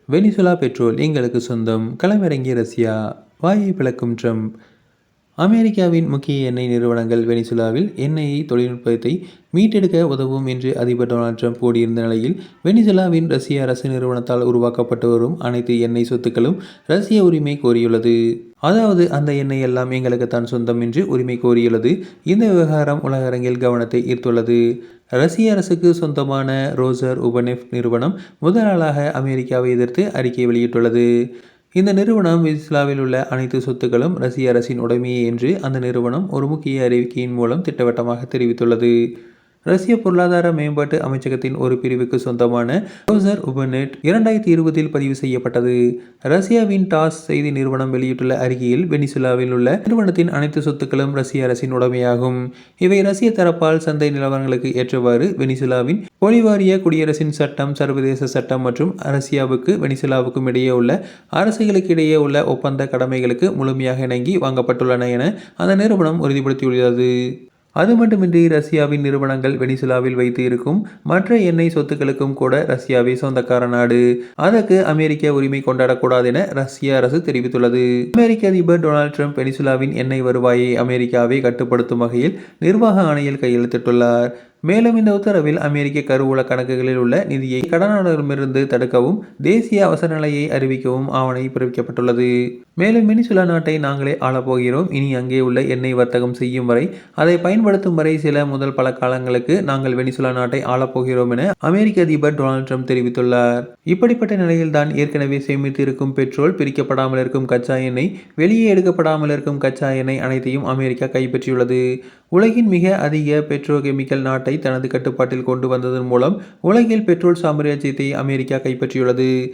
Venezuela petrol எங்களுக்கு சொந்தம் களமிறங்கிய ரஷ்யா வாயை பிளக்கும் ட்ரம்ப். அமெரிக்காவின் முக்கிய எண்ணெய் நிறுவனங்கள் வெனிசுலாவில் எண்ணெய் தொழில்நுட்பத்தை மீட்டெடுக்க உதவும் என்று அதிபர் டொனால்ட் ட்ரம்ப் கூறியிருந்த நிலையில், வெனிசுலாவின் ரஷ்ய அரசு நிறுவனத்தால் உருவாக்கப்பட்டு வரும் அனைத்து எண்ணெய் சொத்துக்களும் ரஷ்ய உரிமை கோரியுள்ளது. அதாவது அந்த எண்ணெய் எல்லாம் எங்களுக்குத்தான் சொந்தம் என்று உரிமை கோரியுள்ளது. இந்த விவகாரம் உலக அரங்கில் கவனத்தை ஈர்த்துள்ளது. ரஷ்ய அரசுக்கு சொந்தமான ரோசர் உபநெஃப்ட் நிறுவனம் முதல் நாளாக அமெரிக்காவை எதிர்த்து அறிக்கை வெளியிட்டுள்ளது. இந்த நிறுவனம் வெனிசுலாவில் உள்ள அனைத்து சொத்துக்களும் ரஷ்ய அரசின் உடைமையே என்று அந்த நிறுவனம் ஒரு முக்கிய அறிவிக்கையின் மூலம் திட்டவட்டமாக தெரிவித்துள்ளது. ரஷ்ய பொருளாதார மேம்பாட்டு அமைச்சகத்தின் ஒரு பிரிவுக்கு சொந்தமான ரோசர் உபநெட் 2020 பதிவு செய்யப்பட்டது. ரஷ்யாவின் டாஸ் செய்தி நிறுவனம் வெளியிட்டுள்ள அறிக்கையில், வெனிசுலாவில் உள்ள நிறுவனத்தின் அனைத்து சொத்துக்களும் ரஷ்ய அரசின் உடைமையாகும். இவை ரஷ்ய தரப்பால் சந்தை நிலவரங்களுக்கு ஏற்றவாறு வெனிசுலாவின் பொலிவாரிய குடியரசின் சட்டம், சர்வதேச சட்டம் மற்றும் ரஷ்யாவுக்கும் வெனிசுலாவுக்கும் இடையே உள்ள அரசுகளுக்கு இடையே உள்ள ஒப்பந்த கடமைகளுக்கு முழுமையாக இணங்கி வாங்கப்பட்டுள்ளன என அந்த நிறுவனம் உறுதிப்படுத்தியுள்ளது. அது மட்டுமின்றி ரஷ்யாவின் நிறுவனங்கள் வெனிசுலாவில் வைத்து இருக்கும் மற்ற எண்ணெய் சொத்துக்களுக்கும் கூட ரஷ்யாவே சொந்தக்கார நாடு. அதற்கு அமெரிக்க உரிமை கொண்டாடக்கூடாது என ரஷ்ய அரசு தெரிவித்துள்ளது. அமெரிக்க அதிபர் டொனால்ட் ட்ரம்ப் வெனிசுலாவின் எண்ணெய் வருவாயை அமெரிக்காவே கட்டுப்படுத்தும் வகையில் நிர்வாக ஆணையில் கையெழுத்திட்டுள்ளார். மேலும் இந்த உத்தரவில் அமெரிக்க கருவூல கணக்குகளில் உள்ள நிதியை கடனாளர்களிடமிருந்து தடுக்கவும், தேசிய அவசர நிலையை அறிவிக்கவும் ஆணை பிறப்பிக்கப்பட்டுள்ளது. மேலும் வெனிசுலா நாட்டை நாங்களே ஆளப்போகிறோம். இனி அங்கே உள்ள எண்ணெய் வர்த்தகம் செய்யும் வரை, அதை பயன்படுத்தும் வரை முதல் பல காலங்களுக்கு நாங்கள் வெனிசுலா நாட்டை ஆளப்போகிறோம் என அமெரிக்க அதிபர் டொனால்ட் ட்ரம்ப் தெரிவித்துள்ளார். இப்படிப்பட்ட நிலையில்தான் ஏற்கனவே சேமித்து இருக்கும் பெட்ரோல், பிரிக்கப்படாமல் இருக்கும் கச்சா எண்ணெய், வெளியே எடுக்கப்படாமல் இருக்கும் கச்சா எண்ணெய் அனைத்தையும் அமெரிக்கா கைப்பற்றியுள்ளது. உலகின் மிக அதிக பெட்ரோகெமிக்கல் நாட்டை தனது கட்டுப்பாட்டில் கொண்டு வந்ததன் மூலம் உலகில் பெட்ரோல் சாம்ராஜ்யத்தை அமெரிக்கா கைப்பற்றியுள்ளது.